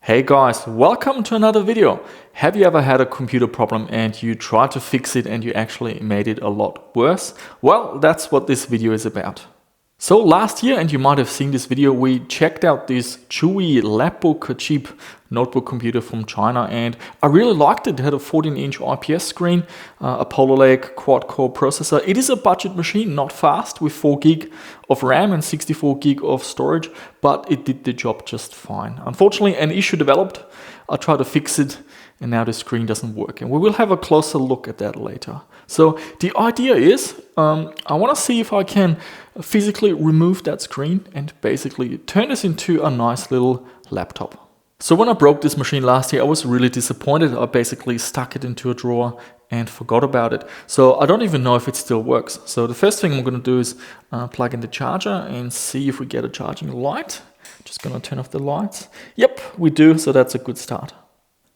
Hey guys, welcome to another video. Have you ever had a computer problem and you tried to fix it and you actually made it a lot worse? Well, that's what this video is about. So last year, and you might have seen this video, we checked out this chewy lapbook, a cheap notebook computer from China, and I really liked it. It had a 14-inch IPS screen, a Polar Lake quad-core processor. It is a budget machine, not fast, with 4 gig of RAM and 64 gig of storage, but it did the job just fine. Unfortunately, an issue developed. I tried to fix it, and now the screen doesn't work, and we will have a closer look at that later. So the idea is, I want to see if I can physically remove that screen and basically turn this into a nice little laptop. So when I broke this machine last year, I was really disappointed. I basically stuck it into a drawer and forgot about it. So I don't even know if it still works. So the first thing I'm going to do is plug in the charger and see if we get a charging light. Just going to turn off the lights. Yep, we do, so that's a good start.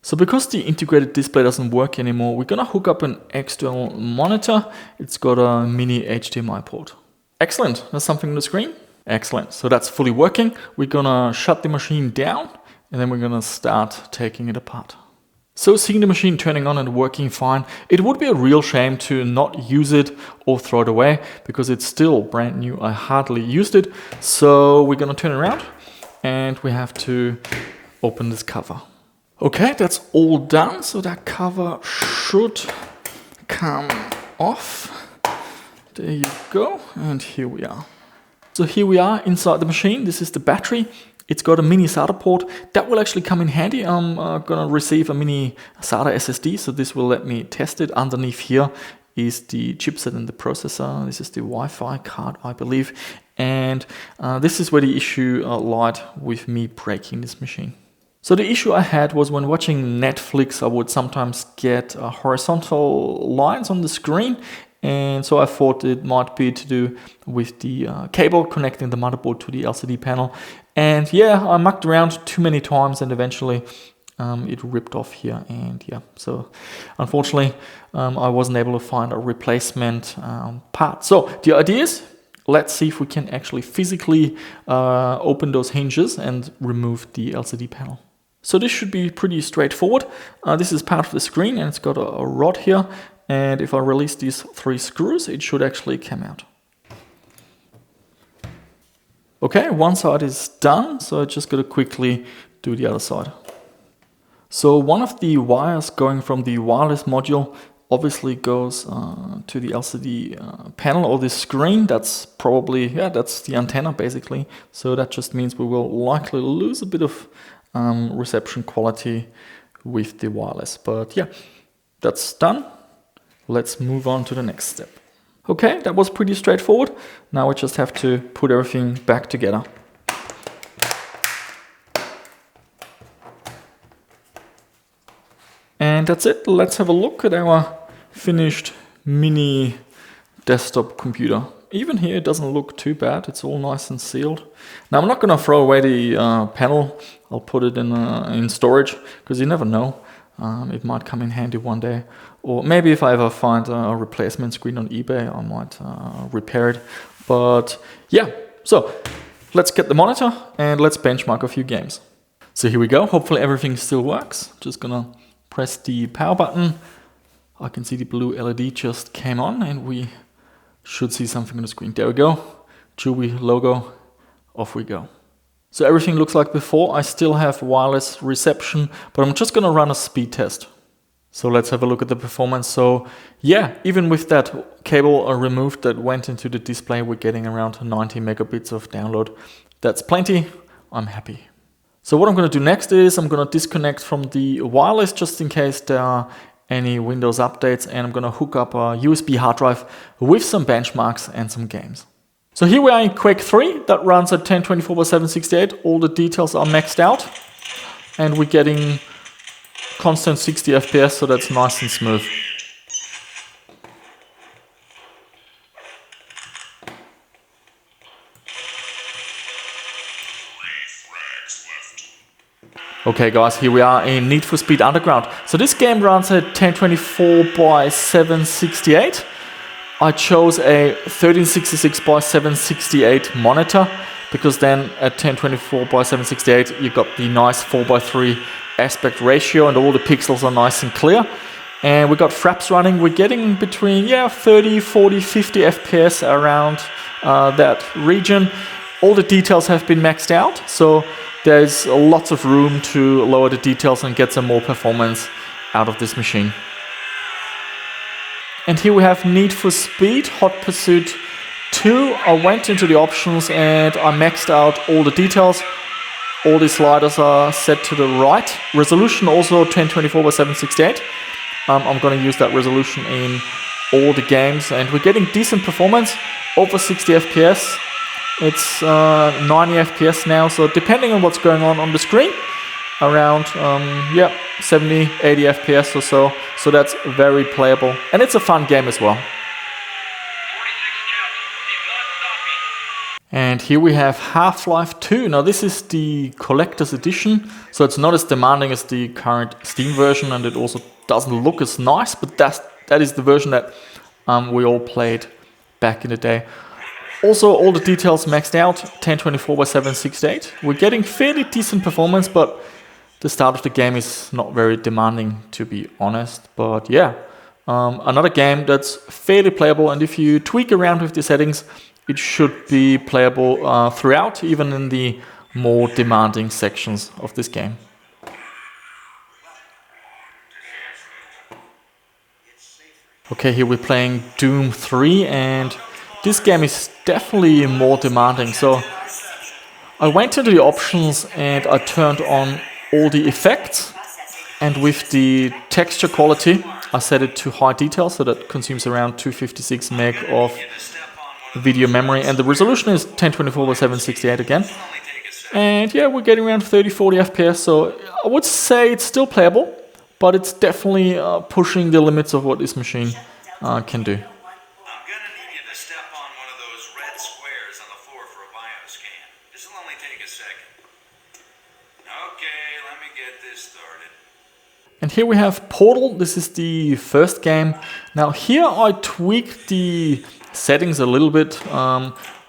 So because the integrated display doesn't work anymore, we're going to hook up an external monitor. It's got a mini HDMI port. Excellent, there's something on the screen. Excellent, so that's fully working. We're going to shut the machine down and then we're going to start taking it apart. So seeing the machine turning on and working fine, it would be a real shame to not use it or throw it away because it's still brand new. I hardly used it. So we're going to turn it around and we have to open this cover. Okay, that's all done, so that cover should come off. There you go, and here we are. So here we are inside the machine. This is the battery. It's got a mini SATA port. That will actually come in handy. I'm gonna receive a mini SATA SSD, so this will let me test it. Underneath here is the chipset and the processor. This is the Wi-Fi card, I believe. And this is where the issue lied with me breaking this machine. So the issue I had was when watching Netflix, I would sometimes get horizontal lines on the screen. And so I thought it might be to do with the cable connecting the motherboard to the LCD panel. And yeah, I mucked around too many times and eventually it ripped off here. And yeah, so unfortunately, I wasn't able to find a replacement part. So the idea is, let's see if we can actually physically open those hinges and remove the LCD panel. So this should be pretty straightforward. This is part of the screen and it's got a rod here. And if I release these 3 screws, it should actually come out. Okay, one side is done. So I just got to quickly do the other side. So one of the wires going from the wireless module obviously goes to the LCD panel or the screen. That's probably, that's the antenna basically. So that just means we will likely lose a bit of reception quality with the wireless, but yeah, that's done. Let's move on to the next step. Okay, that was pretty straightforward. Now we just have to put everything back together. And that's it. Let's have a look at our finished mini desktop computer. Even here, it doesn't look too bad. It's all nice and sealed. Now, I'm not going to throw away the panel. I'll put it in storage because you never know. It might come in handy one day. Or maybe if I ever find a replacement screen on eBay, I might repair it. But yeah, so let's get the monitor and let's benchmark a few games. So here we go. Hopefully everything still works. Just going to press the power button. I can see the blue LED just came on and we should see something on the screen. There we go. Chewy logo. Off we go. So everything looks like before. I still have wireless reception, but I'm just going to run a speed test. So let's have a look at the performance. So yeah, even with that cable removed that went into the display, we're getting around 90 megabits of download. That's plenty. I'm happy. So what I'm going to do next is I'm going to disconnect from the wireless just in case there are any Windows updates, and I'm going to hook up a USB hard drive with some benchmarks and some games. So here we are in Quake 3 that runs at 1024 by 768. All the details are maxed out and we're getting constant 60 FPS, so that's nice and smooth. Okay guys, here we are in Need for Speed Underground. So this game runs at 1024 by 768. I chose a 1366 by 768 monitor because then at 1024 by 768 you got the nice 4:3 aspect ratio and all the pixels are nice and clear. And we got fraps running. We're getting between 30, 40, 50 FPS around that region. All the details have been maxed out, so there's lots of room to lower the details and get some more performance out of this machine. And here we have Need for Speed Hot Pursuit 2. I went into the options and I maxed out all the details. All the sliders are set to the right. Resolution also 1024 by 768. I'm going to use that resolution in all the games, and we're getting decent performance, over 60 FPS. It's 90 FPS now, so depending on what's going on the screen, around 70, 80 FPS or so. So that's very playable, and it's a fun game as well. And here we have Half-Life 2. Now this is the collector's edition, so it's not as demanding as the current Steam version, and it also doesn't look as nice, but that is the version that we all played back in the day. Also, all the details maxed out, 1024 by 768. We're getting fairly decent performance, but the start of the game is not very demanding, to be honest. But yeah, another game that's fairly playable, and if you tweak around with the settings, it should be playable throughout, even in the more demanding sections of this game. Okay, here we're playing Doom 3, and this game is definitely more demanding. So I went into the options and I turned on all the effects, and with the texture quality I set it to high detail, so that consumes around 256 meg of video memory, and the resolution is 1024 by 768 again. And yeah, we're getting around 30-40 FPS, so I would say it's still playable, but it's definitely pushing the limits of what this machine can do. I'm gonna need you to step on one of those red squares on the floor for a bioscan. This'll only take a second. Okay, let me get this started. And here we have Portal. This is the first game. Now here I tweaked the settings a little bit.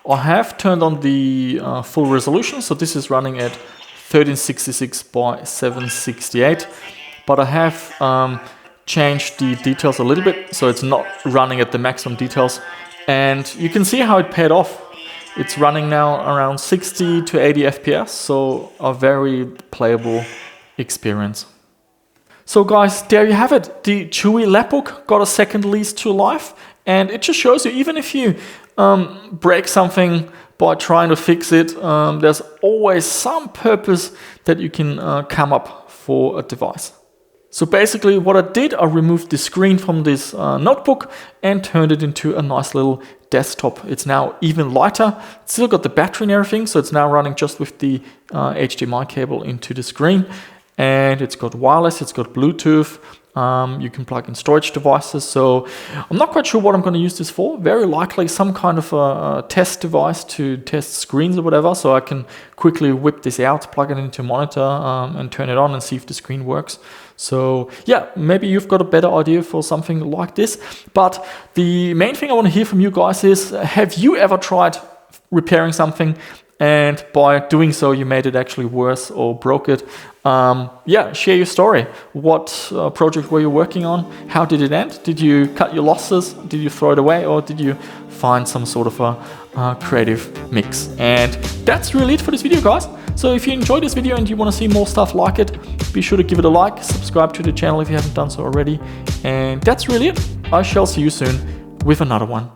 I have turned on the full resolution, so this is running at 1366 by 768, but I have changed the details a little bit, so it's not running at the maximum details, and you can see how it paid off. It's running now around 60 to 80 FPS, so a very playable experience. So guys, there you have it. The Chewy Lapbook got a second lease to life, and it just shows you, even if you break something by trying to fix it, there's always some purpose that you can come up for a device. So basically what I did, I removed the screen from this notebook and turned it into a nice little desktop. It's now even lighter. It's still got the battery and everything, so it's now running just with the HDMI cable into the screen. And it's got wireless, it's got Bluetooth. You can plug in storage devices. So I'm not quite sure what I'm going to use this for. Very likely some kind of a test device to test screens or whatever. So I can quickly whip this out, plug it into a monitor and turn it on and see if the screen works. So yeah, maybe you've got a better idea for something like this. But the main thing I want to hear from you guys is, have you ever tried repairing something and by doing so you made it actually worse or broke it? Yeah, share your story. What project were you working on? How did it end? Did you cut your losses? Did you throw it away, or did you find some sort of a creative mix? And that's really it for this video, guys. So if you enjoyed this video and you want to see more stuff like it, be sure to give it a like, subscribe to the channel if you haven't done so already. And that's really it. I shall see you soon with another one.